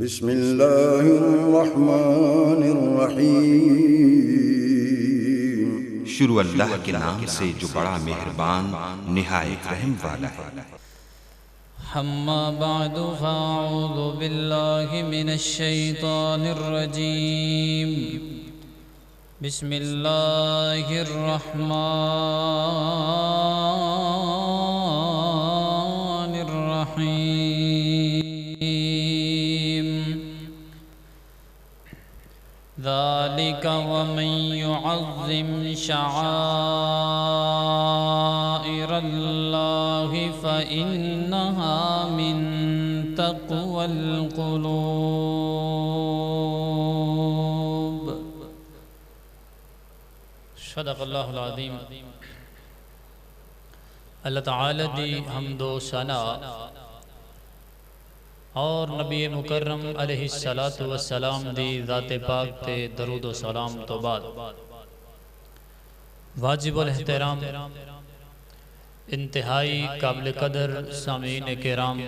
بسم اللہ الرحمن الرحیم۔ شروع اللہ کے نام سے جو بڑا مہربان نہایت رحم والا ہے۔ اما بعد فاعوذ باللہ من الشیطان الرجیم۔ بسم اللہ الرحمن الرحیم۔ ذالک ومن يعظم شعائر اللہ فإنها من تقوى القلوب۔ صدق اللہ العظیم۔ اللہ تعالی دی حمد و ثنا اور نبی مکرم علیہ السلام دی ذات پاک تے درود و سلام تو بعد واجب الاحترام انتہائی قابل قدر سامعین کرام،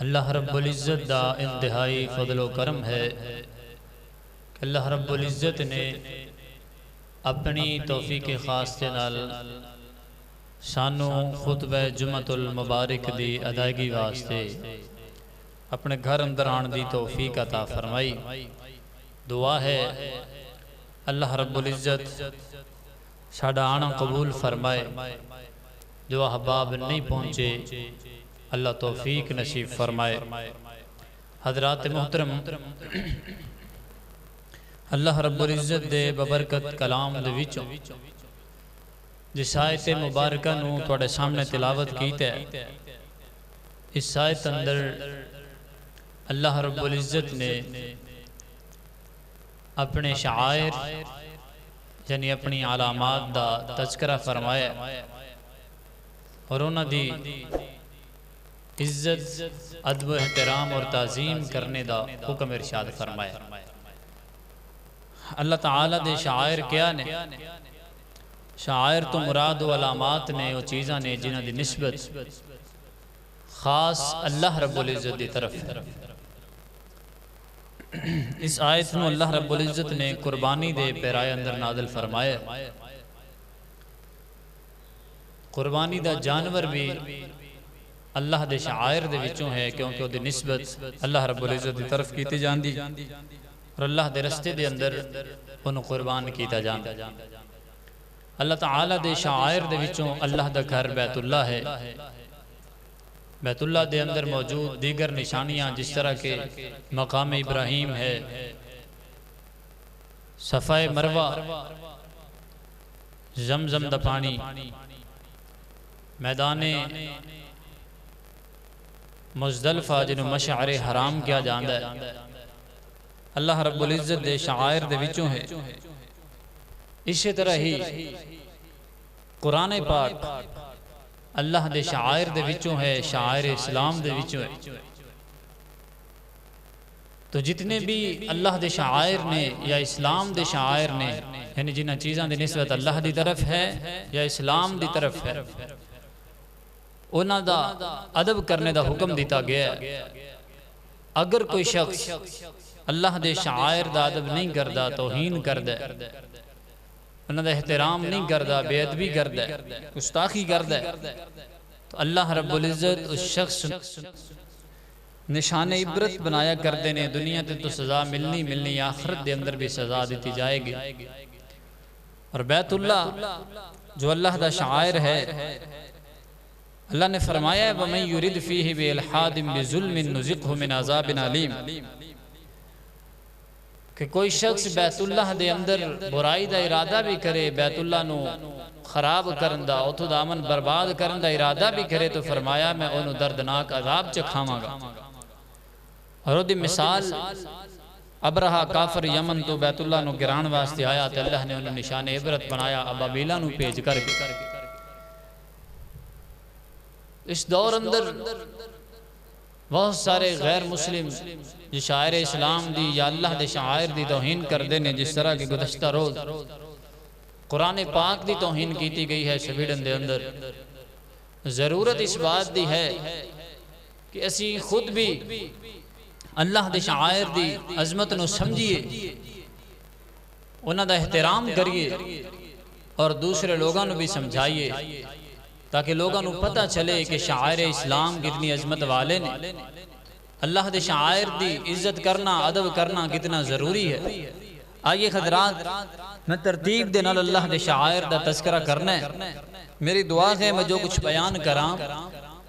اللہ رب العزت دا انتہائی فضل و کرم ہے کہ اللہ رب العزت نے اپنی توفیق خاص کے نال سانو خطبہ جمعۃ المبارک دی ادائیگی واسطے اپنے گھر اندر آن دی توفیق عطا فرمائی۔ دعا ہے اللہ رب العزت ساڈا آنا قبول فرمائے، جو احباب نہیں پہنچے اللہ توفیق نصیب فرمائے۔ حضرات محترم، اللہ رب العزت دے ببرکت کلام دے وچوں جس آیت مبارکہ نو توڑے سامنے تلاوت کیتے ہیں، اس آیت اندر اللہ رب العزت نے اپنے شعائر یعنی اپنی علامات دا تذکرہ فرمایا اور انہاں دی عزت، ادب و احترام اور تعظیم کرنے دا حکم ارشاد فرمایا۔ اللہ تعالیٰ دے شعائر کیا نے؟ شعائر تو مراد و علامات نے، وہ چیزاں نے جنہاں دی نسبت خاص اللہ رب العزت دی طرف ہے۔ اس آیت میں اللہ رب العزت نے قربانی دے پیرائے اندر نازل فرمایا۔ قربانی دا جانور بھی اللہ دے شعائر دے وچوں ہے، کیونکہ وہ دی نسبت اللہ رب العزت دی طرف کیتی جاندی اور اللہ دے رستے دے اندر انہوں قربان کیتا جاندی۔ اللہ تعالیٰ دے شعائر دے وچوں اللہ دا گھر بیت اللہ ہے۔ بیت اللہ دے اندر موجود دیگر نشانیاں جس طرح کے مقام ابراہیم ہے، صفا مروہ، زمزم دا پانی، میدان مزدلفہ جنہوں مشعر حرام کیا جاندہ ہے، اللہ رب العزت دے شعائر دے وچوں ہے۔ اسی طرح ہی قرآن پاک اللہ دے شعائر دے وچوں ہے، شعائر اسلام دے وچوں ہے۔ تو جتنے بھی اللہ دے شعائر نے یا اسلام دے شعائر نے، یعنی جنہ چیزاں دے نسبت اللہ دی طرف ہے یا اسلام دی طرف ہے، انہاں دا ادب کرنے دا حکم دیتا گیا ہے۔ اگر کوئی شخص اللہ دے شعائر دا ادب نہیں کردا، توہین کردہ، انہاں دا احترام نہیں کردہ، بے ادبی کردہ، گستاخی کردہ، تو اللہ رب العزت اس شخص نشان عبرت بنایا کردے نے۔ دنیا تے تو سزا ملنی، آخرت دے اندر بھی سزا دیتی جائے گی۔ اور بیت اللہ جو اللہ دا شعائر ہے، اللہ نے فرمایا ہے وَمَن يُرِدْ فِيهِ بِإِلْحَادٍ بِظُلْمٍ نُذِقْهُ مِنْ عَذَابٍ عَلِيمٍ، کہ کوئی شخص بیت اللہ دے اندر برائی دا ارادہ بھی کرے، بیت اللہ نو خراب کرندہ، اتھو دامن برباد کرندہ ارادہ بھی کرے، تو فرمایا میں انہوں دردناک عذاب چکھاواں گا۔ اور وہ دی مثال ابرہا کافر یمن تو بیت اللہ نو گران واسطے آیا، تو اللہ نے انہوں نشان عبرت بنایا ابابیلہ نو پیج کر کے۔ اس دور اندر بہت سارے غیر مسلم جو شاعر اسلام دی یا اللہ دے شاعر دی توہین کر دینے، جس طرح کے گزشتہ روز قرآن پاک دی توہین کیتی گئی ہے سویڈن دے اندر۔ ضرورت اس بات دی ہے کہ اسی خود بھی اللہ دے شعائر دی عظمت نو سمجھیے، انہاں دا احترام کریے اور دوسرے لوگاں نو بھی سمجھائیے تاکہ لوگاں نو پتہ چلے کہ شعائر اسلام کتنی عظمت والے نے۔ اللہ دے شعائر دی عزت کرنا، ادب کرنا کتنا ضروری ہے۔ آئیے حضرات، میں ترتیب دے نال اللہ دے شعائر دا تذکرہ کرنا ہے۔ میری دعا ہے میں جو کچھ بیان کراں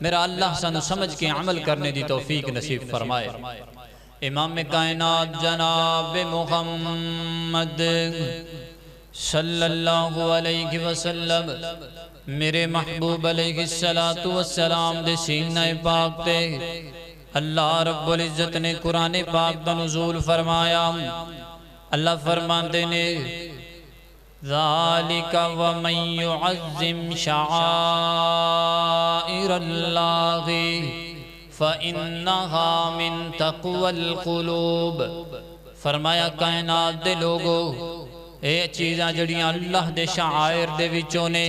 میرا اللہ سانو سمجھ کے عمل کرنے دی توفیق نصیب فرمائے۔ امام کائنات جناب محمد صلی اللہ علیہ وسلم میرے محبوب علیہ السلام دے سینہ پاک تے اللہ رب العزت نے قرآن پاک دا نزول فرمایا۔ اللہ فرماندے نے ذالک ومن یعظم شعائر اللہ فإنہا من تقوی القلوب۔ فرمایا کائنات دے لوگو، اے چیزاں جڑیاں اللہ دے شعائر دے وچوں نے،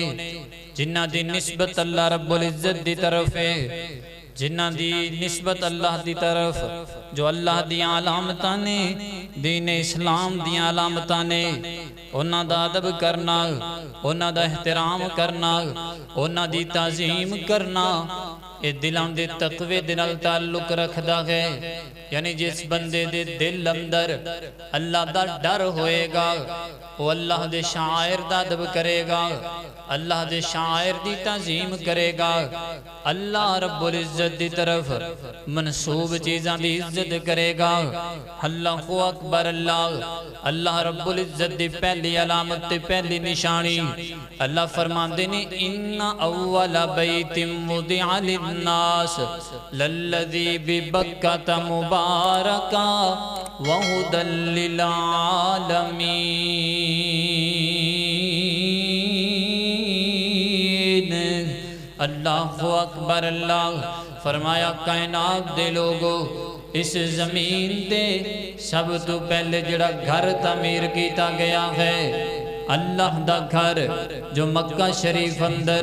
جنہ دی نسبت اللہ رب العزت دی طرف ہے، جنہ دی نسبت اللہ دی طرف، جو اللہ دی علامتاں نے، دین اسلام دی علامتاں نے، انہاں دا ادب کرنا، انہاں دا احترام کرنا، انہاں دی تعظیم کرنا، اے دلان دے تقوی دے نال تعلق رکھدا ہے۔ یعنی جس بندے دے دل اندر اللہ دا ڈر ہوئے گا وہ اللہ دے شاعر دا ادب کرے گا، اللہ دے شاعر دی تعظیم کرے گا، اللہ رب العزت دی طرف منسوب چیزاں دی عزت کرے گا۔ اللہ اکبر، اللہ رب العزت دی پہلی علامت تے پہلی نشانی اللہ فرماندے نے ان اول بیت وضع للناس للذی ببکۃ مبارکا وہدی للعالمین۔ اللہ اکبر، اللہ فرمایا کائنات دے لوگو، اس زمین دے سب تو پہلے جڑا گھر تعمیر کیتا گیا ہے اللہ دا گھر، جو مکہ شریف اندر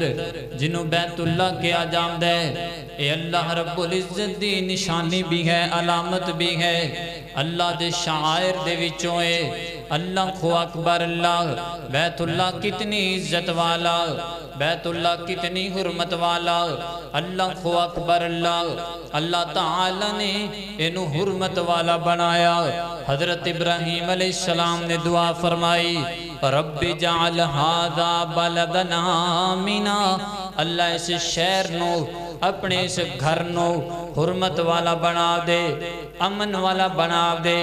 جنہوں بیت اللہ کیا جامد ہے، اے اللہ رب العزت دی نشانی بھی ہے، علامت بھی ہے، اللہ دے شاعر دے وچوں اے۔ اللہ اکبر، اللہ بیت اللہ کتنی عزت والا، بیت اللہ کتنی حرمت والا، اللہ اکبر، اللہ تعالی نے انہوں حرمت والا بنایا۔ حضرت ابراہیم علیہ السلام نے دعا فرمائی رب جعل ھذا بلدنا آمنا، اللہ اس شہر نو، اپنے اس گھر نو حرمت والا بنا دے، امن والا بنا دے۔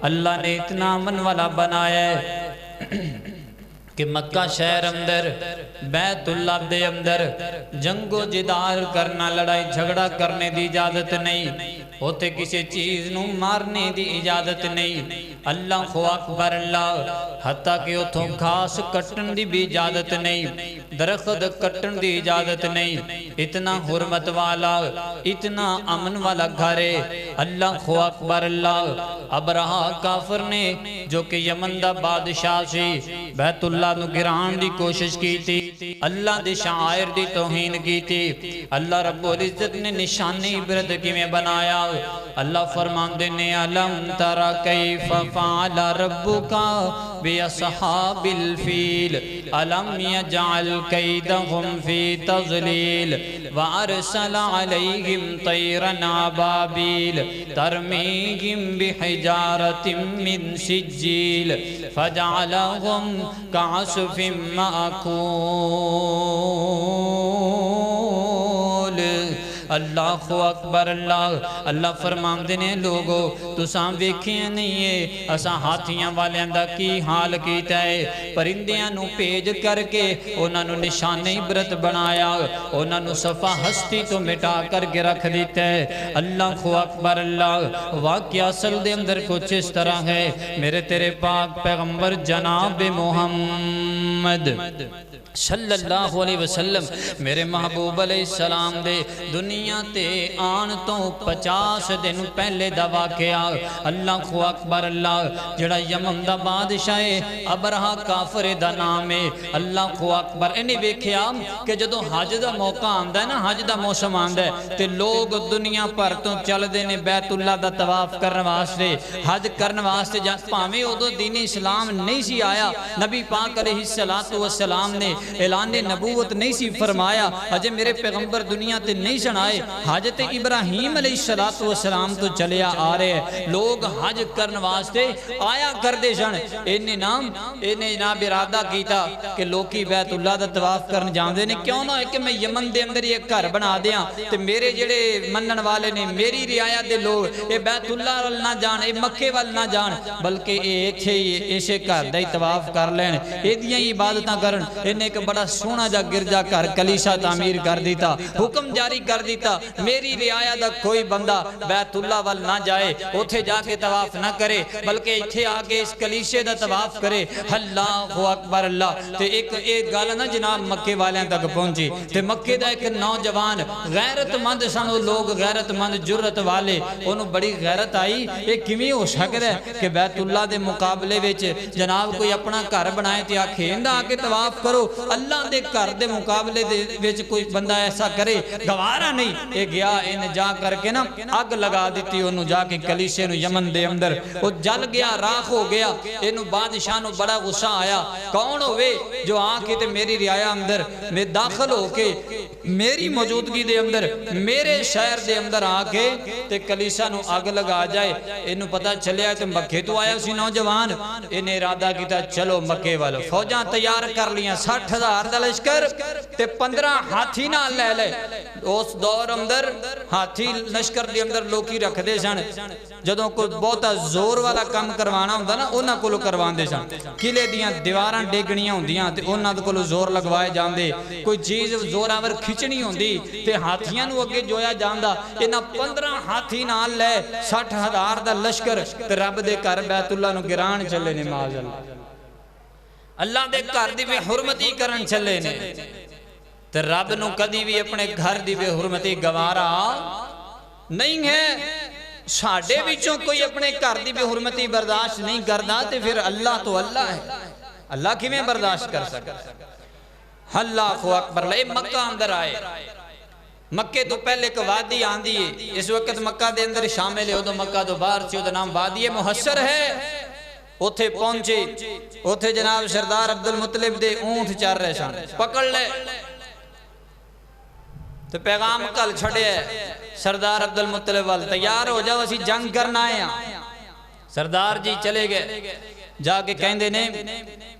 اللہ نے اتنا امن والا بنایا ہے کہ مکہ شہر اندر، بیت اللہ دے اندر جنگ و جدال کرنا، لڑائی جھگڑا کرنے دی اجازت نہیں، ہوتے کسی چیز نو مارنے دی اجازت نہیں۔ اللہ اکبر، اللہ حتیٰ کہ اتھوں گھاس کٹن دی بھی اجازت نہیں، درخت کٹن دی اجازت نہیں، اتنا حرمت والا، اتنا امن والا گھر ہے۔ اللہ اکبر، اللہ ابرہا کافر نے جو کہ یمن دا بادشاہ سی، بیت اللہ نو گران دی کوشش کی تھی، اللہ دے شاعر دی توہین کی تھی، اللہ رب العزت نے نشانی عبرت کی میں بنایا۔ اللہ فرماندے نے علم ترى کیف فعل ربک باصحاب الفیل علم یجعل کیدہم فی تضلیل وارسل علیہم طیرا ابابیل ترمیہم بحجارۃ من سجیل فجعلہم کعصف مأکول۔ اللہ اکبر، اللہ فرماندے نے لوگو تساں ویکھیا نہیں ہے اساں ہاتھیاں والیاں دا کی حال کیتا ہے، پرندیاں نو پیج کر کے انہاں نو نشان عبرت بنایا، انہاں نو صفحہ ہستی تو مٹا کر کے رکھ دیتا ہے۔ اللہ اکبر، اللہ واقعہ اصل دے اندر کچھ اس طرح ہے، میرے تیرے پاک پیغمبر جناب محمد صلی اللہ علیہ وسلم میرے محبوب علیہ السلام دے دنیا تے آن تو 50 دن پہلے دا واقعہ اللہ کو اکبر اللہ جڑا یمن دا بادشاہ ابرہا کافر دا نام ہے اللہ کو اکبر انہیں ویکھیا کہ جدو حج دا موقع آندا ہے نا حج دا موسم آندا ہے تے لوگ دنیا پر تو چل دے نے بیت اللہ دا طواف کرن واسطے حج کرن واسطے پاویں اودوں دین اسلام نہیں سی آیا نبی پاک علیہ السلام نے اعلان نبوت نہیں سی فرمایا اجے میرے پیغمبر دنیا تے نہیں سنائے حضرت ابراہیم علیہ السلام تو چلیا آ رہے ہیں لوگ حج کرن واسطے آیا کر دے سن انہیں جناب ارادہ کیتا کہ لوکی بیت اللہ دا طواف کرن جاندے نے کیوں نہ ہے کہ میں یمن دے اندر یہ گھر بنا دیاں تے میرے جڑے منن والے نے میری رعایت دے لوگ اے بیت اللہ وال نہ جان اے مکے وال نہ جان بلکہ ایسے گھر دا ہی طواف کر لین ایدیاں عبادتاں کرن انہیں ایک بڑا سونا جا گرجا کر کلیسا تعمیر کر دیتا حکم جاری کر دیتا میری رعایت دا کوئی بندہ بیت اللہ وال نہ جائے اتھے جا کے طواف نہ کرے بلکہ اتھے آگے اس کلیسے دا طواف کرے اللہ اکبر اللہ تے ایک گالا نا جناب مکے والیاں تک پہنچی تے مکے دا ایک نوجوان غیرت مند سن لوگ غیرت مند جرت والے انہوں بڑی غیرت آئی ایک کمی ہو سکتا ہے کہ بیت اللہ دے مقابلے ویچ جناب کوئی اپنا گھر بنائے تے آکھیں دا آکے طواف کرو اللہ دے گھر دے مقابلے دے وچ کوئی بندہ ایسا کرے گوارا نہیں اے گیا ان جا کر کے نا اگ لگا دیتی انہوں جا کے کلیسے نو یمن دے اندر وہ جل گیا راکھ ہو گیا انہوں بادشاہ نو بڑا غصہ آیا کون ہوئے جو آکے تے میری رعایا اندر میں داخل ہو کے میری موجودگی دے اندر میرے شہر دے اندر آکے تے کلیسا نو اگ لگا جائے انہوں پتا چلیا کہ مکے تو آیا اسی نوجوان انہیں ارادہ کیتا چلو مکے والو فوجاں تیار کر لیاں 60,000 دا لشکر تے 15 ہاتھی نہ لے لے اس دور اندر ہاتھی لشکر دے اندر لوکی رکھ دے سن جدوں کوئی بہتا زور والا کام کروانا ہوندہ نا انہاں کولو کروان دے سن قلعے دیاں دیواراں ڈیگنیاں ہوندیاں تے انہاں کولو زور لگوائے جاندے کوئی چیز زور آور کھچنی ہوندی تے ہاتھیاں نو اگے جویا جاندا انہاں 15 ہاتھی نہ لے 60,000 دا لشکر تے رب دے گھر بیت اللہ نو گران چلے نے معاذ اللہ اللہ دے گھر دی بے حرمتی کرن چلے نے تے رب نو کدی بھی اپنے گھر دی بے حرمتی گوارا نہیں ہے ساڑھے بچوں کوئی اپنے گھر دی بے حرمتی برداشت نہیں کردا تے پھر اللہ تو اللہ ہے اللہ کی میں برداشت کر سکتا اللہ اکبر لئے مکہ اندر آئے مکہ تو پہلے ایک وادی آندھی ہے اس وقت مکہ دے اندر شامل ہے مکہ تو باہر سے وہ نام وادی محسر ہے اتھے پہنچے اتھے جناب سردار عبدالمطلب دے اونٹ چار رہے سان پکڑ لے تو پیغام کل چھڑے ہے سردار عبدالمطلب وال تیار ہو جاؤ اسی جنگ کرنا ہے سردار جی چلے گئے جا کے کہیں دے نے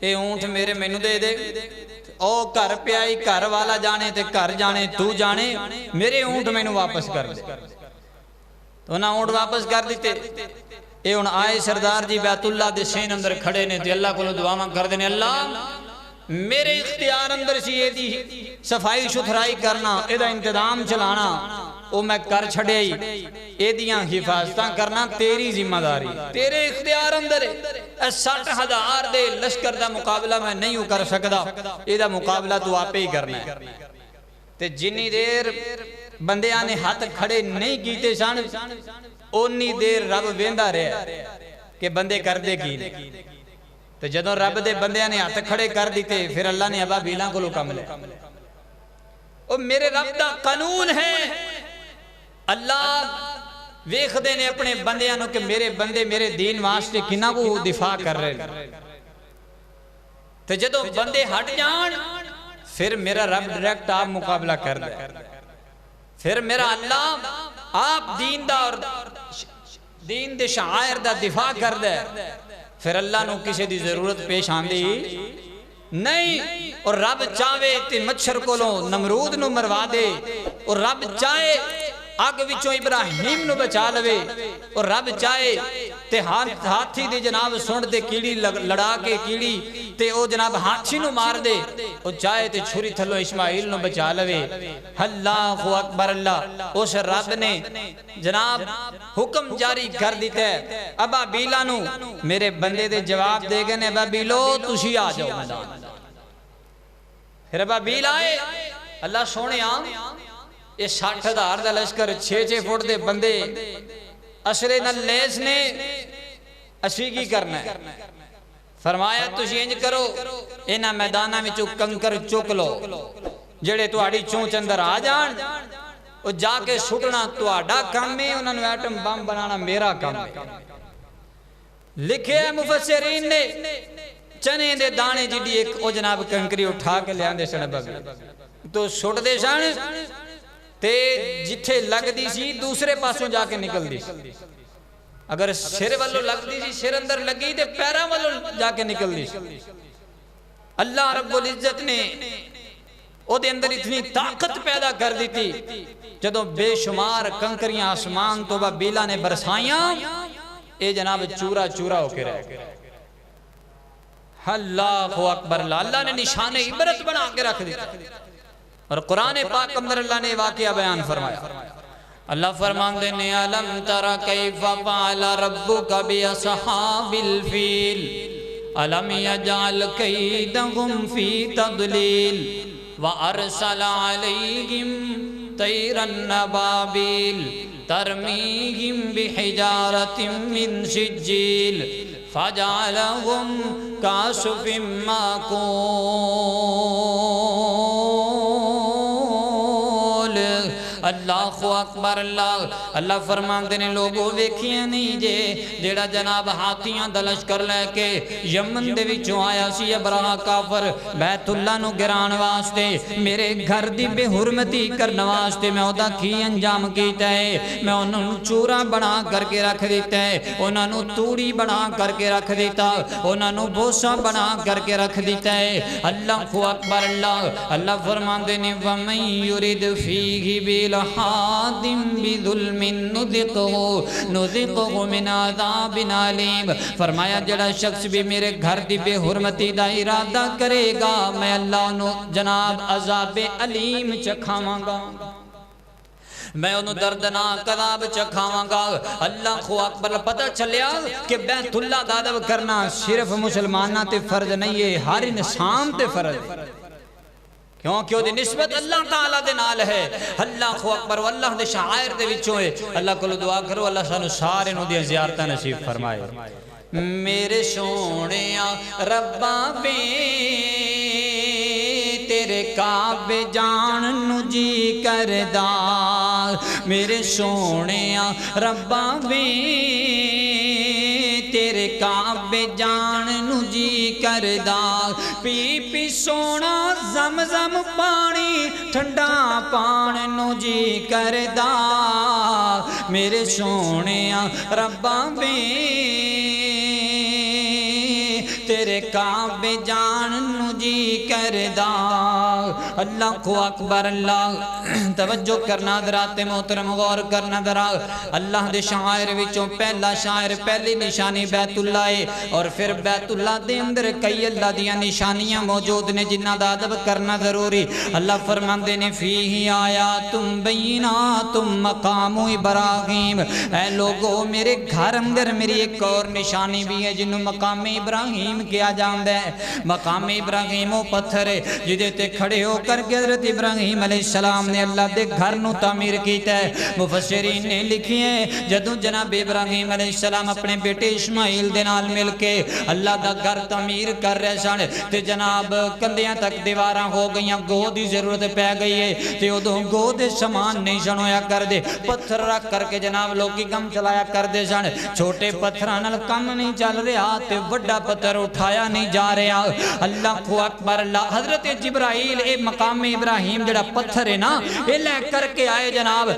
اے اونٹ میرے مینو دے دے او گھر پہ آئی گھر والا جانے تے گھر جانے تو جانے میرے اونٹ مینو واپس کر دے تو نہ اونٹ واپس کر دیتے اے ان آئے سردار جی بیت اللہ دے سین اندر کھڑے نے تے اللہ کو دعاواں کر دینے اللہ میرے اختیار اندر سی یہ دی صفائی ستھرائی کرنا ایدہ انتظام چلانا او میں کر چھڑے ہی ایدیاں حفاظتاں کرنا تیری ذمہ داری تیرے اختیار اندر ہے 60,000 دے لشکر دا مقابلہ میں نہیں ہوں کر سکتا ایدہ مقابلہ تو آپ ہی کرنا ہے تے جنی دیر بندے آنے ہاتھ کھڑے نہیں کیتے سان اونی دیر رب ویندہ رہے کہ بندے کر دے کی تو جدوں رب دے بندے نے ہاتھ کھڑے کر دیتے پھر اللہ نے ابا بیلاں کو لکم لے او میرے رب دا قانون ہے اللہ ویخ دے نے اپنے بندیاں کہ میرے بندے میرے دین واسطے کنہ کو دفاع کر رہے تو جدوں بندے ہٹ جان پھر میرا رب ڈائریکٹ آپ مقابلہ کر دے پھر میرا اللہ آپ دین دے شعائر دا دفاع کر دے پھر اللہ نو کسی دی ضرورت پیش آندی نہیں اور رب چاہے تے مچھر کو لو نمرود نو مروا دے اور رب چاہے آگ وچوں ابراہیم نو بچا لوے اور رب چاہے تے ہاتھی دے جناب سنڈ دے کیڑی لڑا کے کیڑی تے او جناب ہاتھی نو مار دے او چاہے تے چھری تھلو اسماعیل نو بچا لوے اللہ اکبر اللہ اس رب نے جناب حکم جاری کر دیتے ابا بیلا نو میرے بندے دے جواب دے گئے ابا بیلو تسی آ جاؤ میدان پھر ابابیل آئے اللہ سونے یہ 60,000 دا لشکر 6 فٹ دے بندے اسرے نہ لیس نے اسی کی کرنا ہے فرمایا تسی انج کرو انہاں میدانہ میں کنکر چک لو جڑے تواڈی چونچ اندر آ جان وہ جا کے سٹنا تواڈا کام ہے انہاں نوں ایٹم بم بنانا میرا کام ہے لکھے مفسرین نے چنے دے دانے جڑی ایک او جناب کنکری اٹھا کے لے آندے سن بغل تو سٹ دے سن تے جتھے لگ دی سی دوسرے پاسوں جا کے نکل دی سی اگر سر والو لگ دی سی سر اندر لگی تے پیرا والو جا کے نکل دی سی اللہ رب العزت نے او دے اندر اتنی طاقت پیدا کر دی تھی جدوں بے شمار کنکریاں آسمان تو ابابیلا نے برسائیاں اے جناب چورا چورا ہو کے رہے اللہ اکبر اللہ نے نشان عبرت بنا کے رکھ دی اور قرآن پاک اندر اللہ نے واقعہ بیان فرمایا اللہ فرمان دینے علم ترى کیف فعل ربک باصحاب الفیل علم یجعل کیدہم فی تضلیل وارسل علیہم طیرا ابابیل ترمیہم بحجارۃ من سجیل فجعلہم کعصف مأکول اللہ اکبر اللہ فرمان دینے لوگوں ویکھیاں نہیں جیڑا جناب ہاتھیاں دلش کر لے کے یمن دے وچوں آیا سی ابرہا کافر بیت اللہ نو گران واسطے میرے گھر دی بے حرمتی کرن واسطے میں اودا کی انجام کیتا ہے میں انہاں نو چورا بنا کر کے رکھ دیتا ہے انہاں نو توڑی بنا کر کے رکھ دیتا انہاں نو بوسا بنا کر کے رکھ دیتا ہے اللہ اکبر اللہ فرمان دینے وَمَن يُرِدْ فِيهِ بِلْحَادٍ بِظُلْمٍ نُذِقْهُ مِنْ عَذَابٍ عَلِيمٍ فرمایا جڑا شخص بھی میرے گھر دی بے حرمتی دا ارادہ کرے گا میں اللہ انہوں جناب عذاب علیم چکھاواں گا میں انہوں دردناک عذاب چکھاواں گا اللہ خو اکبر پتہ چلیا کہ بیت اللہ دا ادب کرنا صرف مسلمانہ تے فرض نہیں ہے ہر انسان تے فرض ہے کیونکہ وہ دی نسبت اللہ تعالیٰ دے نال ہے اللہ خو اکبر واللہ دے شعائر دے وچوں ہے اللہ کو دعا کرو اللہ سانو سارے نو دی زیارتہ نصیب فرمائے میرے سونیاں ربا بے تیرے کعبے جان نو جی کردہ میرے سونیاں ربا بے تیرے کعبے جان نو جی کردہ پی پی سونا زمزم پانی ٹھنڈا پان نو جی کردہ میرے سونیاں ربا بے تیرے کعبے جان نو جی کردہ اللہ کو اکبر اللہ توجہ کرنا درات محترم غور کرنا درا اللہ دے شاعر وچوں پہلا شاعر پہلی نشانی بیت اللہ ہے اور پھر بیت اللہ دے اندر کئی اللہ دیاں نشانیاں موجود نے جنہ دا ادب کرنا ضروری اللہ فرماندے نے فیہ آیاتم بیناتم مقام ابراہیم اے لوگو میرے گھر اندر میری ایک اور نشانی بھی ہے جنہوں مقام ابراہیم کیا جاندہ ہے مقام ابراہیم و پتھر ہے جدے تے کھڑے ہو کر کے حضرت ابراہیم علیہ السلام نے اللہ دے گھر نو تعمیر کیتا ہے مفسرین نے لکھی ہے جدوں جناب ابراہیم علیہ السلام اپنے بیٹے اسماعیل دے نال مل کے اللہ دا گھر تعمیر کر رہے سن تے جناب کندیاں تک دیواراں ہو گئیاں گو دی ضرورت پہ گئی ہے تے ادوں گو دے سامان نہیں سن ہویا کر دے پتھر رکھ کر کے جناب لوگی کم چلایا کر دے سن چھوٹے پتھراں نال کم نہیں چل رہا تے بڑا پتھر اٹھایا نہیں جا رہا اللہ کو اکبر اللہ حضرت جبرائیل اے مقام ابراہیم جڑا پتھر ہے نا اے لے کر کے آئے جناب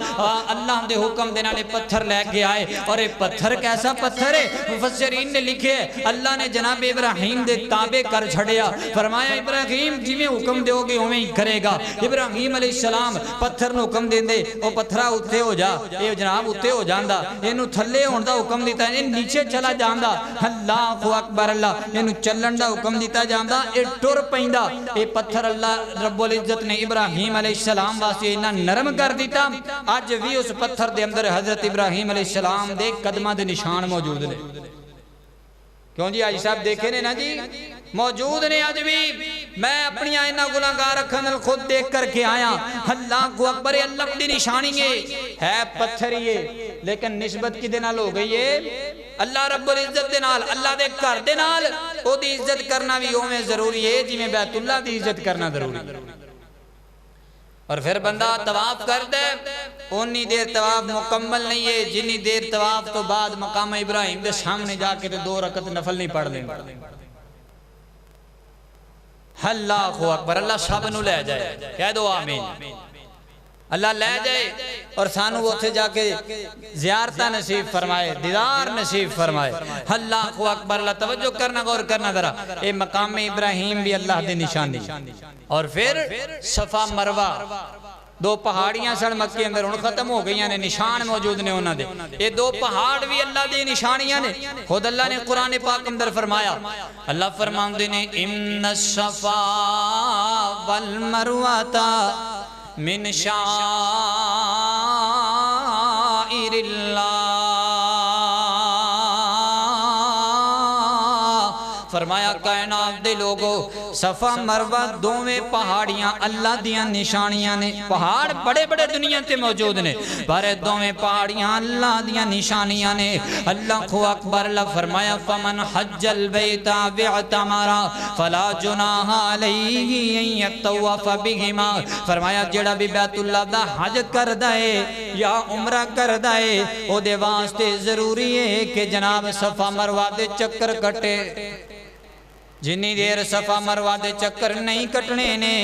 اللہ دے حکم دے نالے پتھر لے کے آئے اور اے پتھر کیسا پتھر ہے مفسرین نے لکھے اللہ نے جناب ابراہیم دے تابع کر چھڑیا فرمایا ابراہیم جی میں حکم دے ہوگے ہمیں ہی کرے گا ابراہیم علیہ السلام پتھر نو حکم دیں دے وہ پتھرہ اتے ہو جا اے جناب اتے ہو جاندہ اینو تھلے ہوندہ حکم دیتا ہے نیچے چلا جاندہ اللہ اکبر اللہ اینو چلن دا حکم دیتا جاندہ اے ٹر پہندہ اے پتھر اللہ رب العزت نے ابراہیم علیہ السلام واسطے انہا نرم کر دیتا آج بھی اس پتھر دے اندر حضرت ابراہیم علیہ السلام دے قدمہ دے نشان موجود نے کیوں جی آج صاحب دیکھے نے نا جی موجود نے آج بھی میں اپنی آئینہ گناہگار اکھاں نال خود دیکھ کر کے آیا اللہ کو اکبر اللہ دی نشانی ہے پتھریے لیکن نسبت کی دے نال ہو گئی ہے اللہ رب العزت دے نال اللہ دے گھر دے نال او دی عزت کرنا بھی اوویں ضروری ہے جی میں بیت اللہ دی عزت کرنا ضروری ہے اور پھر بندہ طواف کر دے اونی دیر طواف مکمل نہیں ہے جنی دیر طواف تو بعد مقام ابراہیم دے سامنے جا کے 2 رکعت نفل نہیں پڑھ لیں اللہ اکبر اللہ سب نو لے جائے کہہ دو آمین اللہ لے جائے اور سانو اتھے جا کے زیارتہ نصیب فرمائے دیدار نصیب فرمائے اللہ اکبر اللہ توجہ کرنا غور کرنا ذرا اے مقام ابراہیم بھی اللہ دے نشانی اور پھر صفا مروہ 2 پہاڑیاں سن مکے اندر ان ختم ہو گئی نے نشان موجود نے انہاں دے یہ 2 پہاڑ بھی اللہ دی نشانیاں نے خود اللہ نے قرآن پاک اندر فرمایا اللہ فرماندے نے ان الصفا والمروہ من شائر اللہ فرمایا کائنات دے لوگو صفا مروہ دوویں پہاڑیاں اللہ دیاں نشانیاں نے پہاڑ بڑے بڑے دنیا تے موجود نے پر دوویں پہاڑیاں اللہ دیاں نشانیاں نے اللہ کو اکبر اللہ فرمایا فمن حج البیت واعتمر فلا جناح علیہ ان یطوف بہما فرمایا جڑا بھی بیت اللہ دا حج کر دائے یا عمرہ کر دائے او دے واسطے ضروری ہے کہ جناب صفا مروہ دے چکر کٹے جنی دیر صفا مروہ دے چکر نہیں کٹنے نے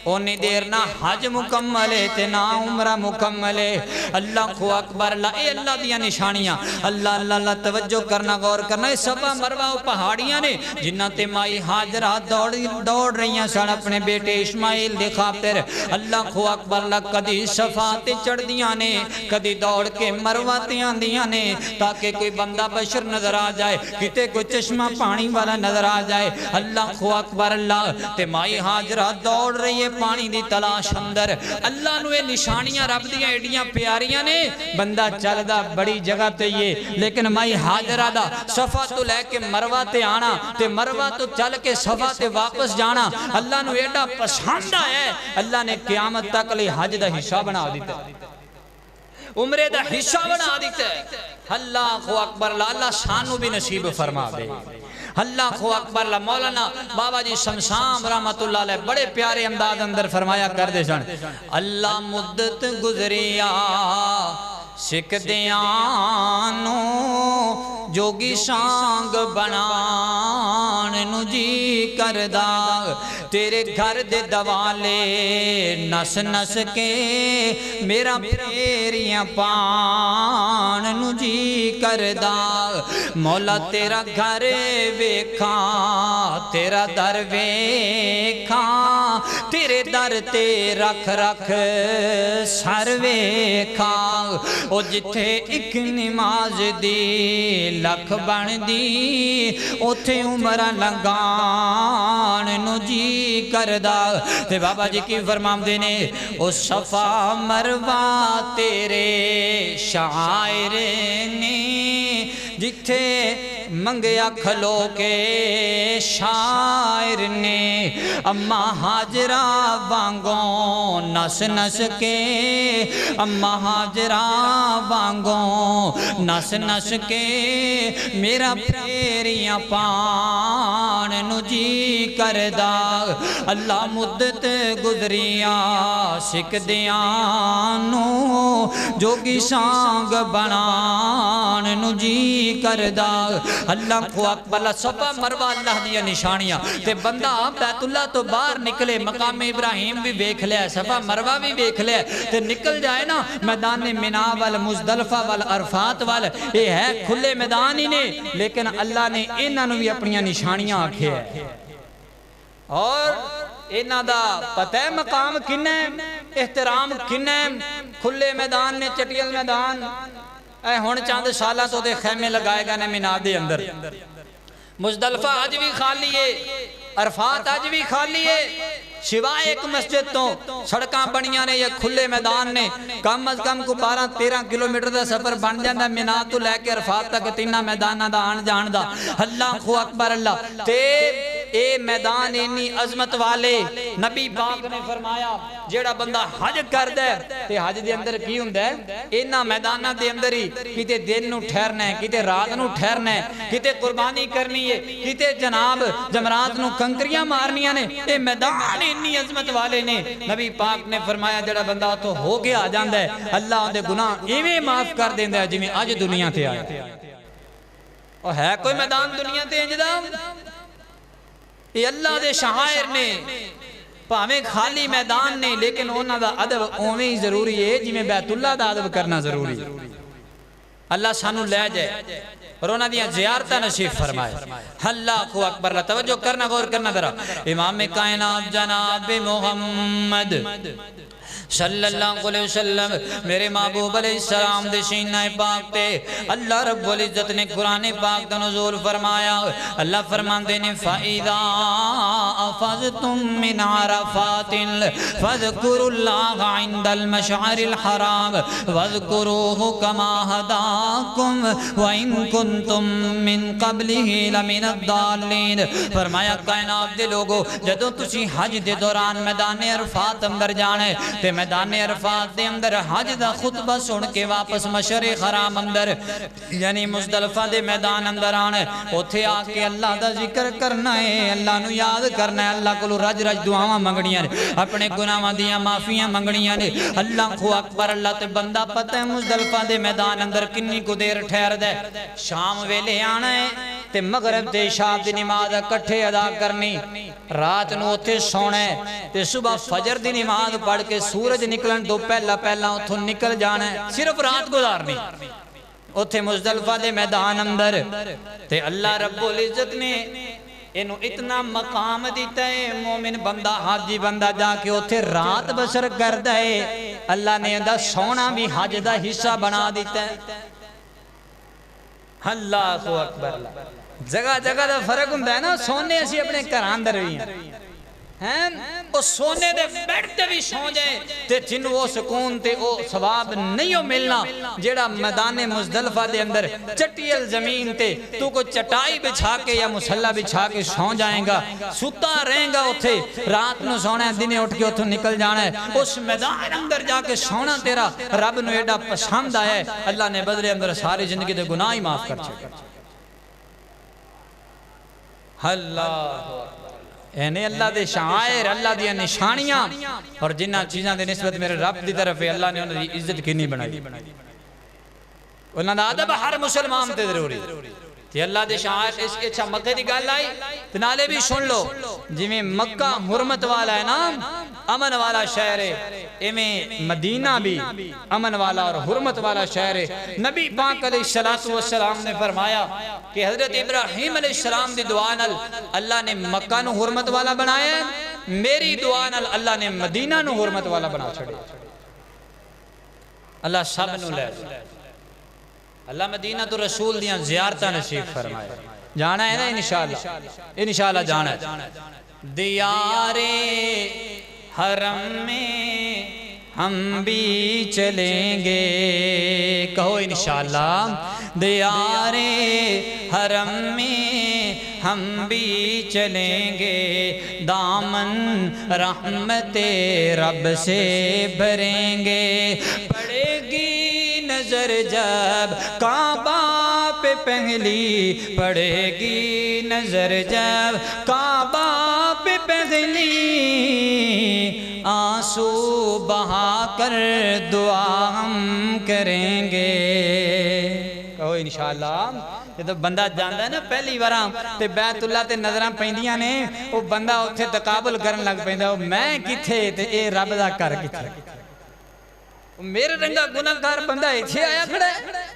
اونی دیر نہ حج مکمل ہے تے نہ عمرہ مکمل ہے اللہ کو اکبر اللہ اے اللہ دیا نشانیاں اللہ توجہ کرنا غور کرنا اے صفا مروہ پہاڑیاں نے جنہ تے مائی حاجرہ دوڑ رہیاں سن اپنے بیٹے اسماعیل دے خاطر اللہ کو اکبر اللہ کدی صفا تے چڑھ دیاں نے کدی دوڑ کے مروہ تے آندیاں نے تاکہ کوئی بندہ بشر نظر آ جائے کتے کوئی چشمہ پانی والا نظر آ جائے اللہ کو اکبر اللہ تے مائی حاجرہ دوڑ رہی ہے پانی دی تلاش اندر اللہ نوے نشانیاں رب دیاں ایڈیاں پیاریاں نے بندہ چل دا بڑی جگہ تے یہ لیکن مائی حاجرہ دا صفا تو لے کے مروہ تے آنا تے مروہ تو چل کے صفا تے واپس جانا اللہ نو ایڈا پسند ہے اللہ نے قیامت تک لئے حج دا حصہ بنا دیتا عمرے دا حصہ بنا دیتا اللہ کو اکبر اللہ سانو بھی نصیب فرما دے اللہ کو اکبر اللہ مولانا بابا جی شمشام رحمت اللہ علیہ بڑے پیارے امداد اندر فرمایا کر دے سن اللہ مدت گزریا سکھ دیانو جوگی سانگ بنان نو جی کردہ تیرے گھر دے دوالے نس نس کے میرا پھیریاں پان نو جی کردہ مولا تیرا گھر ویکھاں تیرا در ویکھاں تیرے در تے رکھ رکھ سر ویکھاں او جتھے ایک نماز دی لکھ بن دی اوتھے عمرہ لگان نو جی کردہ تے بابا جی کی فرمام دینے او صفا مروہ تیرے شاعر نے جتھے منگیا کھلو کے شاعر نے اما حاجرہ وانگوں نس نس کے اما حاجرہ وانگوں نس نس کے میرا پھیریاں پان نو جی کردہ اللہ مدت گزریاں سکھ دیانو جوگی سانگ بنان نو جی کردہ اللہ کو اکبر صفا مروہ اللہ دیا نشانیاں تے بندہ بیت اللہ تو باہر نکلے مقام ابراہیم بھی بیکھ لیا صفا مروہ بھی بیکھ لیا تے نکل جائے نا میدان منا وال مزدلفہ وال عرفات وال یہ ہے کھلے میدان ہی نے لیکن اللہ نے انہاں نو بھی اپنی نشانیاں آکھے ہے اور انہاں دا پتہ مقام کنے احترام کنے کھلے میدان نے چٹیل میدان اے ہون چاند سالہ تو دے خیمے لگائے گا نے منا دے اندر مزدلفہ آج بھی خالی ہے عرفات آج بھی خالی ہے سوائے ایک مسجد تو سڑکاں بنیاں نے یہ کھلے میدان نے کم از کم کو 12-13 کلومیٹر دا سفر بن جاندہ منا تو لے کے عرفات تک تینہ میدانہ دا آن جان دا اللہ خو اکبر اللہ تے اے میدان انی عظمت والے نبی پاک نے فرمایا جیڑا بندہ حج کردا ہے تے حج دے اندر کی ہوندا ہے انہاں میداناں دے اندر ہی کتے دن نو ٹھہرنا ہے کتے رات نو ٹھہرنا ہے کتے قربانی کرنی ہے کتے جناب جمرات نو کنکریاں مارنیاں نے اے میدان انی عظمت والے نے نبی پاک نے فرمایا جڑا بندہ تو ہو کے آ جاندا ہے اللہ اون دے گناہ ایویں معاف کر دیندا ہے جویں اج دنیا تے آیا اور ہے کوئی میدان دنیا تے انج دا یہ اللہ دے شاعر نے پاویں خالی میدان نے لیکن انہاں دا ادب اوویں ہی ضروری ہے جویں بیت اللہ دا ادب کرنا ضروری ہے اللہ سانو لے جائے اور انہاں دیاں زیارتاں نصیب فرمائے اللہ اکبر اللہ توجہ کرنا غور کرنا ذرا امام کائنات جناب محمد صلی اللہ علیہ وسلم میرے محبوب علیہ السلام دے سینہ پاک تے اللہ رب العزت نے قرآن پاک دا نزول فرمایا اللہ فرماندے نے فَإِذَا أَفَضْتُم مِّنْ عَرَفَاتٍ فَاذْكُرُوا اللَّهَ عِندَ الْمَشْعَرِ الْحَرَامِ وَاذْكُرُوهُ كَمَا هَدَاكُمْ وَإِن كُنتُم مِّن قَبْلِهِ لَمِنَ الضَّالِّينَ فرمایا کائنات دے لوگو جدوں تسی حج دے دوران میدان عرفات اندر جانے تے میدان عرفات دے اندر حج دا خطبہ سن کے واپس مشعر حرام اندر یعنی مزدلفہ دے میدان اندر آنے اتھے آ کے اللہ دا ذکر کرنا ہے اللہ نو یاد کرنا ہے اللہ کو رج رج دعاواں منگنیاں نے اپنے گناہاں دیاں معافیاں منگنیاں نے اللہ کو اکبر اللہ تے بندہ پتہ ہے مزدلفہ دے میدان اندر کنی کو دیر ٹھہر دے شام ویلے آنا ہے تے مغرب تے عشاء دی نماز اکٹھے ادا کرنی رات نو اتھے سونے تے صبح فجر دی نماز پڑھ کے سورج نکلن دو پہلا پہلا اتھو نکل جانا ہے صرف رات گزارنی اتھے مزدلفہ دے میدان اندر تے اللہ رب العزت نے انہوں اتنا مقام دیتا ہے مومن بندہ حاجی بندہ جا کے اتھے رات بسر کردا ہے اللہ نے دا سونا بھی حج دا حصہ بنا دیتا ہے اللہ اکبر جگہ جگہ دا فرق ہوندا ہے نا سونے اسی اپنے گھراں اندر بھی ہیں او سونے دے بیٹھ تے بھی سو جائے تے جن وہ سکون تے او ثواب نہیں ہو ملنا جیڑا میدان مزدلفہ دے اندر چٹیل زمین تے تو کو چٹائی بچھا کے یا مسلح بچھا کے سو جائیں گا ستا رہیں گا اتھے رات نو سونا ہے دنے اٹھ کے اتھو نکل جانا ہے اس میدان اندر جا کے سونا تیرا رب نو ایڈا پسند آیا ہے اللہ نے بدلے اندر ساری زندگی دے گناہ ہی معاف کر چھے اللہ اینی اللہ دے شاعر اللہ دیا نشانیاں اور جنہ چیزاں دے نسبت میرے رب دی طرف ہے اللہ نے انہوں دی عزت کی نہیں بنائی انہوں نے ادب ہر مسلمان تے ضروری کہ اللہ دے شاعر اس کے اچھا مکہ دی گال آئی تنالے بھی سن لو جویں مکہ حرمت والا ہے نا امن والا شہر ہے ایمیں مدینہ بھی امن والا اور حرمت والا شہر ہے نبی پاک علیہ السلام نے فرمایا کہ حضرت ابراہیم علیہ السلام دی دعا نال اللہ نے مکہ نو حرمت والا بنایا ہے میری دعا نال اللہ نے مدینہ نو حرمت والا بنا چھڑے اللہ سب نو لے اللہ مدینہ تو رسول دیاں زیارتہ نصیب فرمائے جانا ہے نا انشاءاللہ جانا ہے دیار حرم میں ہم بھی چلیں گے کہو انشاءاللہ دیار حرم میں ہم بھی چلیں گے دامن رحمت رب سے بھریں گے پڑے گی نظر جب کعبہ پہ پہلی پڑے گی نظر جب کعبہ پہ پہلی آنسو بہا کر دعا ہم کریں گے کہو انشاءاللہ یہ تو بندہ جاندہ ہے نا پہلی وراں تے بیت اللہ تے نظراں پہندیاں نے وہ بندہ اتھے تقابل کرن لگ پہندہ میں کتھے تے اے رب دا کر کتھے میرے رنگا گناہگار بندہ ایتھے آیا کھڑا ہے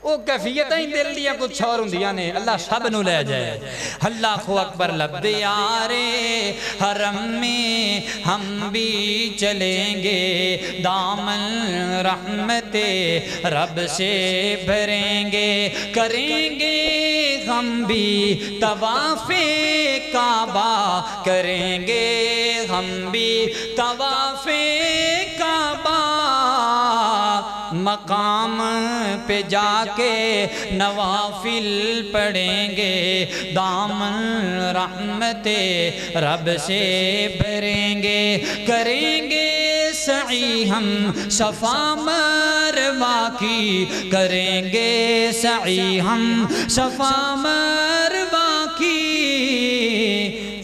وہ کیفیتیں ہی دل دیا کچھ اور ہندیاں نے اللہ سب نو لے جائے اللہ اکبر لب دیار حرم میں ہم بھی چلیں گے دامن رحمت رب سے بھریں گے کریں گے ہم بھی طواف کعبہ کریں گے ہم بھی طواف کعبہ مقام پہ جا کے نوافل پڑھیں گے، دامن رحمت رب سے بھریں گے، کریں گے سعی ہم صفا مروا کی، کریں گے سعی ہم صفا مروا کی،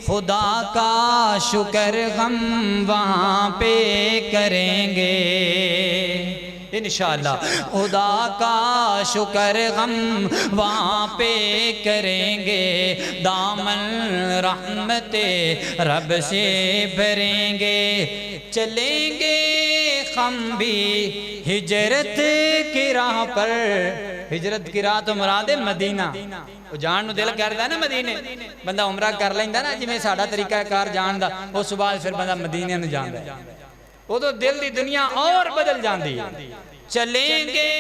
خدا کا شکر ہم وہاں پہ کریں گے انشاءاللہ، خدا کا شکر ہم وہاں پہ کریں گے، دامن رحمت رب سے بھریں گے، چلیں گے ہم بھی ہجرت کی راہ پر۔ ہجرت کی راہ تو مراد ہے مدینہ، وہ جان نو دل کردا ہے نا مدینے، بندہ عمرہ کر لیندا نا جویں ساڈا طریقہ کار جان دا، اس بعد پھر بندہ مدینے نو جاندا ہے، وہ تو دل دی دنیا اور بدل جاندی ہے۔ چلیں گے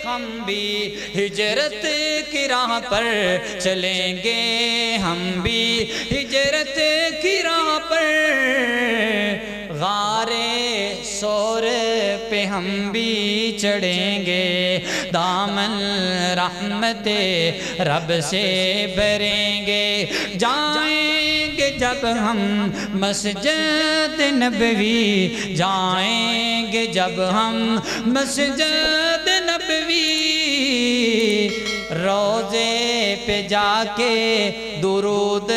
ہم بھی ہجرت کی راہ پر، چلیں گے ہم بھی ہجرت کی راہ پر، غار سور پہ ہم بھی چڑھیں گے، دامن رحمت رب سے بھریں گے، جائیں گے جب ہم مسجد نبوی، جائیں گے جب ہم مسجد نبوی، روضے پہ جا کے درود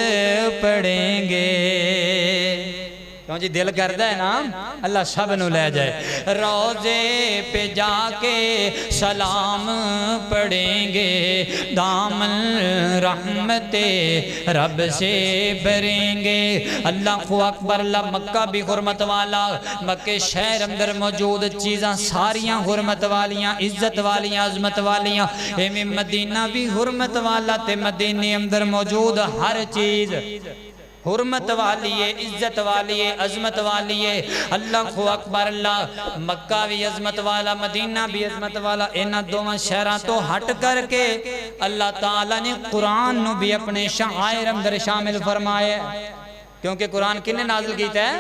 پڑھیں گے، کیوں جی دل کردا ہے نا اللہ سب نو لے جائے، روضے پہ جا کے سلام پڑھیں گے، دامن رحمت رب سے بھریں گے، اللہ اکبر، اللہ مکہ بھی حرمت والا، مکہ شہر اندر موجود چیزاں ساریاں حرمت والیاں، عزت والیاں، عظمت والیاں، ایویں مدینہ بھی حرمت والا تے مدینے اندر موجود ہر چیز حرمت والی ہے، عزت والی ہے، عظمت والی ہے، اللہ اکبر، اللہ مکہ بھی عظمت والا، مدینہ بھی عظمت والا، انہاں دوواں شہراں تو ہٹ کر کے اللہ تعالیٰ نے قرآن نو بھی اپنے شعائر اندر شامل فرمایا ہے، کیونکہ قرآن کنے نازل کیتا ہے؟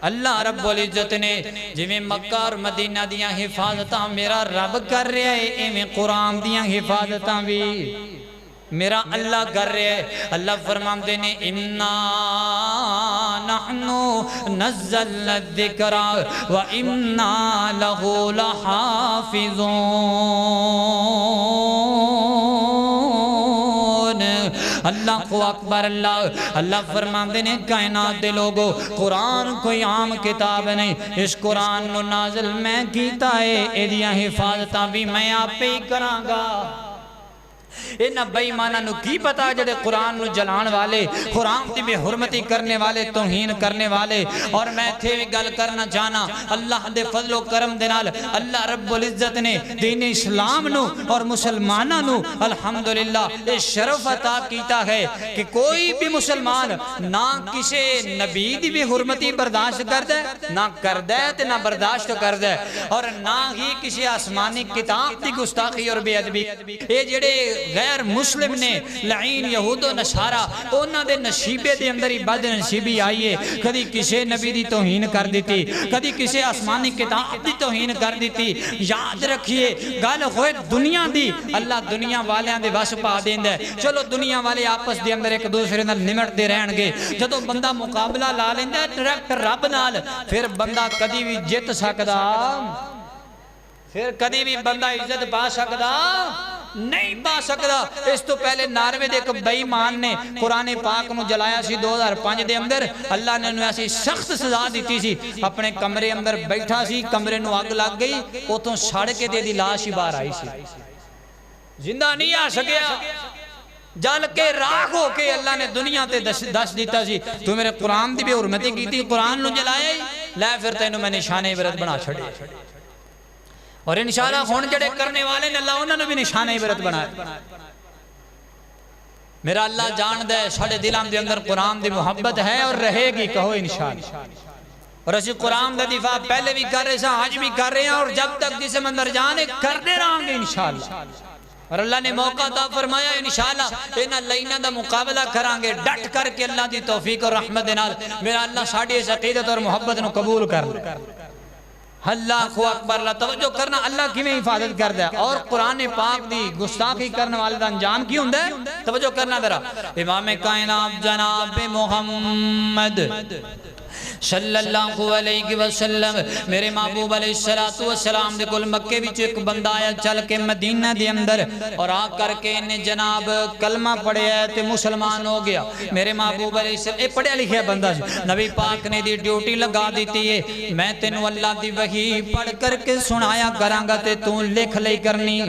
اللہ رب العزت نے، جویں مکہ اور مدینہ دیاں حفاظتاں میرا رب کر رہا ہے، ایویں قرآن دیاں حفاظتاں بھی میرا اللہ کر رہے ہیں۔ اللہ فرماتے ہیں اِنَّا نَحْنُ نَزَّلْنَا الذِّكْرَ وَإِنَّا لَهُ لَحَافِظُونَ۔ اللہ اکبر، اللہ فرماتے ہیں کائنات دے لوگو، قرآن کوئی عام کتاب نہیں، اس قرآن نو نازل میں کیتا ہے، ایدیاں حفاظتاں بھی میں آپ پہ ہی کراں گا۔ انہاں بے ایماناں نو کی پتا جڑے قرآن نو جلان والے، قرآن دی بے حرمتی کرنے والے، توہین کرنے والے، اور میں تھے بھی گل کرنا چاہنا، اللہ دے فضل و کرم دے نال اللہ رب العزت نے دین اسلام نو اور مسلماناں نو الحمدللہ اس شرف عطا کیتا ہے کہ کوئی بھی مسلمان نہ کسے نبی دی بے حرمتی برداشت کردے، نہ کردے تے نہ برداشت کردے، اور نہ ہی کسی آسمانی کتاب دی گستاخی اور بے ادبی۔ اے جڑے غیر مسلم نے لعین یہود و نصارہ، انہاں دے نصیبے دے اندر ہی بد نصیبی آئیے، کدی کسے نبی دی توہین کر دیتی، کدی کسے آسمانی کتاب دی توہین کر دیتی۔ یاد رکھیے گل ہوئے دنیا دی، اللہ دنیا والیاں دے وس پا دیندے، چلو دنیا والے آپس دے اندر ایک دوسرے نال نمٹ دے رہن گے، جدوں بندہ مقابلہ لا لیندے ڈائریکٹ رب نال، پھر بندہ کدی بھی جت سکدا، پھر کدی بھی بندہ عزت پا سکدا نہیں پا سکدا۔ اس تو پہلے ناروے دے ایک بے ایمان نے قرآن پاک نو جلایا سی 2005 دے اندر، اللہ نے انہوں ایسی سخت سزا دیتی سی، اپنے کمرے اندر بیٹھا سی، کمرے نو آگ لگ گئی، اتوں سڑ کے دے دی لاش ہی باہر آئی سی، زندہ نہیں آ سکیا، جل کے راگ ہو کے اللہ نے دنیا تے دس دیتا سی، تو میرے قرآن دی بے حرمتی کی تھی، قرآن نو جلایا ہی، لے پھر تینوں میں نشان عبرت بنا چھڑے، اور انشاءاللہ ہون جڑے کرنے والے نے اللہ انہوں نے بھی نشان عبرت بنایا۔ میرا اللہ جان دے ساڑھے دلان دے اندر قرآن دی محبت ہے اور رہے گی، کہو انشاءاللہ، اور اسی قرآن دا دفاع پہلے بھی کر رہے ہیں، آج بھی کر رہے ہیں، اور جب تک جسے مندر جانے کرنے رہاں گے انشاءاللہ، اور اللہ نے موقع عطا فرمایا انشاءاللہ انہاں لائنہ دا مقابلہ کران گے، ڈٹ کر کے اللہ دی توفیق اور رحمت نال، میرا اللہ ساڑھی اس عقیدت اور محبت نو قبول کر لے۔ اللہ اکبر اللہ توجہ کرنا اللہ کی میں حفاظت کر دیا اور قرآن پاک دی گستاخی کرنے والے دا انجام کی ہوں دے توجہ کرنا ذرا امام کائنات جناب محمد صلی اللہ علیہ وسلم میرے محبوب علیہ السلام دے کل مکے وچ ایک بندہ آیا چل کے مدینہ دے اندر اور آ کر کے انہیں جناب کلمہ پڑھے ہے تے مسلمان ہو گیا میرے محبوب علیہ السلام اے پڑھے لکھے بندہ نبی پاک نے دی ڈیوٹی لگا دیتی ہے میں تینوں اللہ دی وحی پڑھ کر کے سنایا کرانگا تے تو لکھ لئی کرنی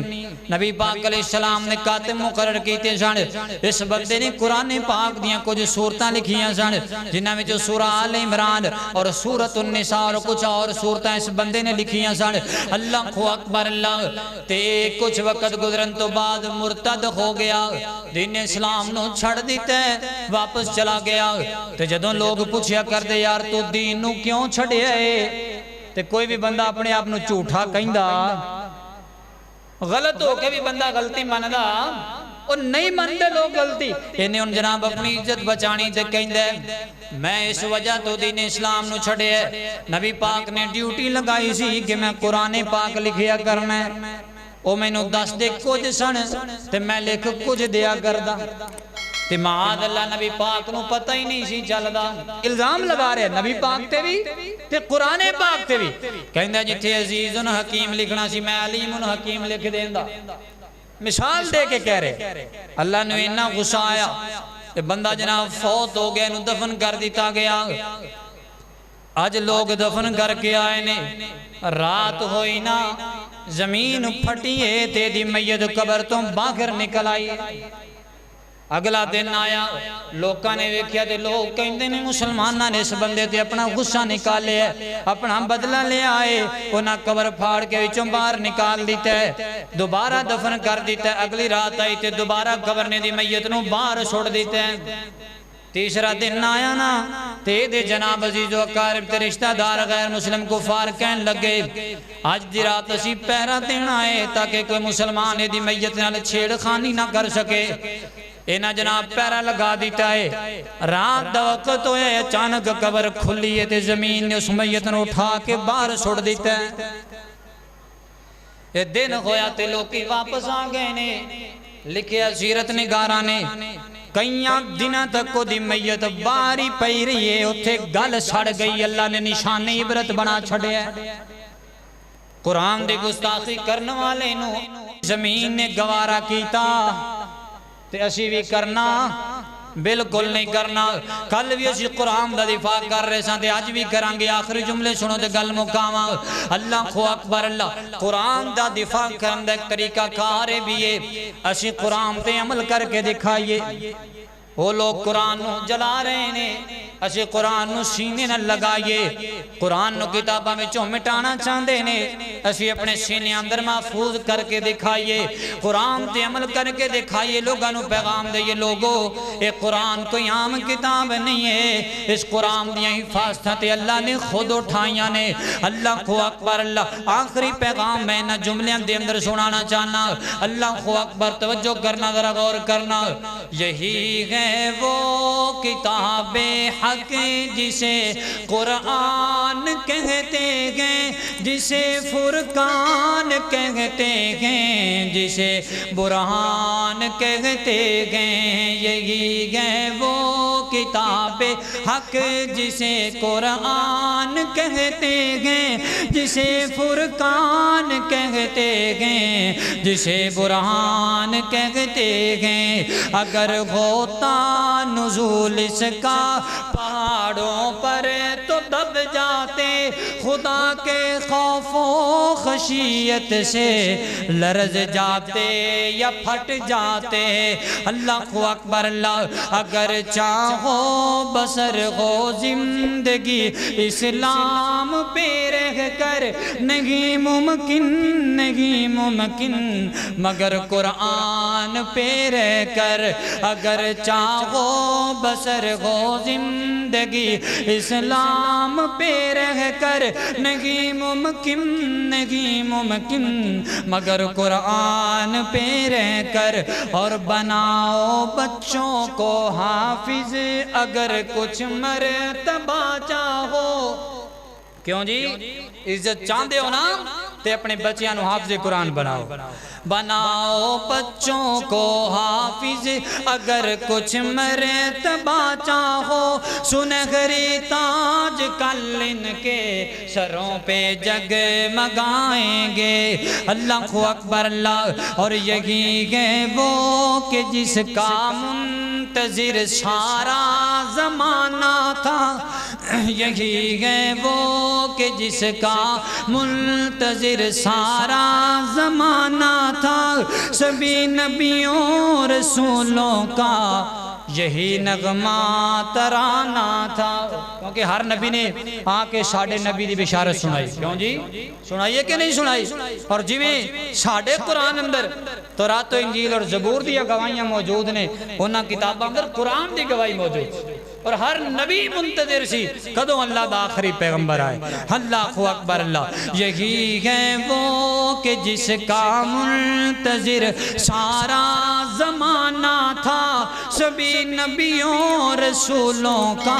نبی پاک علیہ السلام نے کاتب مقرر کیتے سن اس بندے نے قرآن پاک دیاں کچھ سورتاں لکھیاں سن جنہاں وچ سورہ آل عمران اور سورۃ النساء اور کچھ اور سورتیں اس بندے نے لکھیاں سن اللہ اکبر اللہ تے کچھ وقت گزرن تو بعد مرتد ہو گیا دین اسلام نو چھڑ دیتا ہے واپس چلا گیا تے جدوں لوگ پوچھیا کر دے یار تو دین نو کیوں چھڑیا ہے تے کوئی بھی بندہ اپنے آپ نو جھوٹا کہندا غلط ہو کے بھی بندہ غلطی مندا اور نہیں مندے لوگ غلطی انہیں ان جناب اپنی عزت بچانی تے کہندے میں اس وجہ تو دین اسلام نو چھڑے ہے نبی پاک نے ڈیوٹی لگائی سی کہ میں قرآن پاک لکھیا کرنا ہے او میں نو دس دے کچھ سن تے میں لکھ کچھ دیا کردا تے معاذ اللہ نبی پاک نو پتہ ہی نہیں سی چلدا الزام لگا رہے نبی پاک تے بھی تے قرآن پاک تے بھی کہندے جتھے عزیز حکیم لکھنا سی میں علیم حکیم لکھ دیندا مثال دے کے کہہ رہے اللہ نے اتنا غصہ آیا کہ بندہ جناب فوت ہو گیا انہوں دفن کر دیتا گیا آج لوگ دفن کر کے آئے نے رات ہوئی نا زمین پھٹیے تے دی میت قبر تو باہر نکل آئی اگلا دن آیا لوکاں نے ویکھیا تے لوگ کہندے نے مسلماناں نے اس بندے تے اپنا غصہ نکالے ہے اپنا بدلہ لے آئے انہاں قبر پھاڑ کے وچوں باہر نکال دیتا ہے دوبارہ دفن کر دیتا ہے اگلی رات آئی تے دوبارہ قبر نے دی میت نو باہر چھوڑ دیتا ہے تیسرا دن آیا نا تے دے جناب عزیز و اقارب تے رشتہ دار غیر مسلم کفار کہن لگے آج دی رات اسی پہرا دن آئے تاکہ کوئی مسلمان دی میت نال چھیڑ خانی نہ کر سکے اینا جناب پیرا لگا دیتا ہے رات دا وقت ہوئے اچانک قبر کھلی ہے تے زمین نے اس میت نے اٹھا کے باہر چھوڑ دیتا ہے یہ دن ہویا تے لوکی واپس آگئے نے لکھیا سیرت نگارہ نے کئیاں دنہ تک کو دی میت باری پئی رہی ہے اتھے گل سڑ گئی اللہ نے نشان عبرت بنا چھڑے ہے قرآن دے گستاخی کرنے والے نو زمین نے گوارا کیتا تے اسی بھی کرنا بالکل نہیں کرنا کل بھی اسی قرآن دا دفاع کر رہے ساں تے آج بھی کرانگے آخری جملے سنو تے گل مقامہ اللہ اکبر اللہ قرآن دا دفاع کرنے ایک طریقہ کارے بھی ہے اسی قرآن تے عمل کر کے دکھائیے وہ لوگ قرآن نو جلا رہے ہیں اسی قرآن نو سینے نہ لگائیے قرآن نو کتابہ میں چوں مٹانا چاندے نے اسی اپنے سینے اندر محفوظ کر کے دکھائیے قرآن تے عمل کر کے دکھائیے لوگاں نو پیغام دے لوگو اے قرآن کوئی عام کتاب نہیں ہے اس قرآن دیاں حفاظتیں تے اللہ نے خود اٹھائیاں نے اللہ کو اکبر اللہ آخری پیغام میں نہ جملیاں دے اندر سنانا چاہنا اللہ کو اکبر توجہ کرنا ذرا غور کرنا یہی ہے وہ کتاب حق جسے قرآن کہتے ہیں جسے فرقان کہتے ہیں جسے برہان کہتے ہیں یہی ہے وہ کتاب حق جسے قرآن کہتے ہیں جسے فرقان کہتے ہیں جسے برہان کہتے ہیں اگر ہوتا نزول اس کا پہاڑوں پر تو دب جاتے خدا کے خوف و خشیت سے لرز جاتے یا پھٹ جاتے اللہ اکبر اللہ اگر چاہو بسر ہو زندگی اسلام پہ رہ کر نہیں ممکن مگر قرآن پہ رہ کر اگر چاہو بسر ہو زندگی اسلام پہ رہ کر نہیں ممکن مگر قرآن پہ رہ کر اور بناؤ بچوں کو حافظ اگر کچھ مرتبہ چاہو کیوں جی عزت چاہتے ہو نا تے اپنے بچیاں نو حافظ قرآن بناؤ بناؤ بچوں کو حافظ اگر کچھ مرتبہ چاہو سنہری تاج کل ان کے سروں پہ جگمگائیں گے اللہ اکبر اللہ اور یہی ہے وہ کہ جس کا منتظر سارا زمانہ تھا یہی ہے وہ کہ جس کا منتظر سارا زمانہ تھا سبھی نبیوں رسولوں کا یہی نغمہ ترانہ تھا کیونکہ ہر نبی نے آ کے ساڑھے نبی دی بشارت سنائی کیوں جی سنائیے کہ نہیں سنائی اور جویں ساڑھے قرآن اندر تورات و انجیل اور زبور دی گواہیاں موجود نے انہاں کتاباں اندر قرآن دی گواہی موجود اور ہر نبی منتظر سی کدوں اللہ دا آخری پیغمبر آئے اللہ اکبر اللہ یہی ہے وہ کہ جس کا منتظر سارا زمانہ تھا سبھی نبیوں رسولوں کا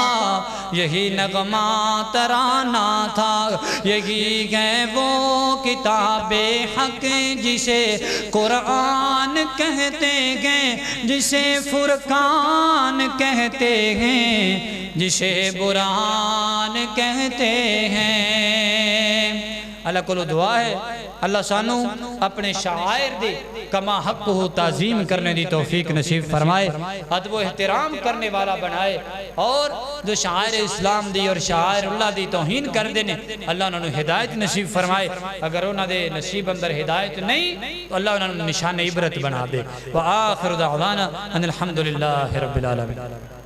یہی نغمہ ترانہ تھا یہی ہے وہ کتاب حق جسے قرآن کہتے ہیں جسے فرقان کہتے ہیں جسے برہان کہتے ہیں اللہ کو دعا ہے اللہ سانو اپنے شاعر دے کما حق ہو تعظیم کرنے دی توفیق نصیب فرمائے ادب و احترام کرنے والا بنائے اور جو شاعر اسلام دی اور شاعر اللہ دی توہین کر دینے اللہ انہوں ہدایت نصیب فرمائے اگر انہوں دے نصیب اندر ہدایت نہیں تو اللہ انہوں نشان عبرت بنا دے وآخر دعوانا ان الحمدللہ رب العالمین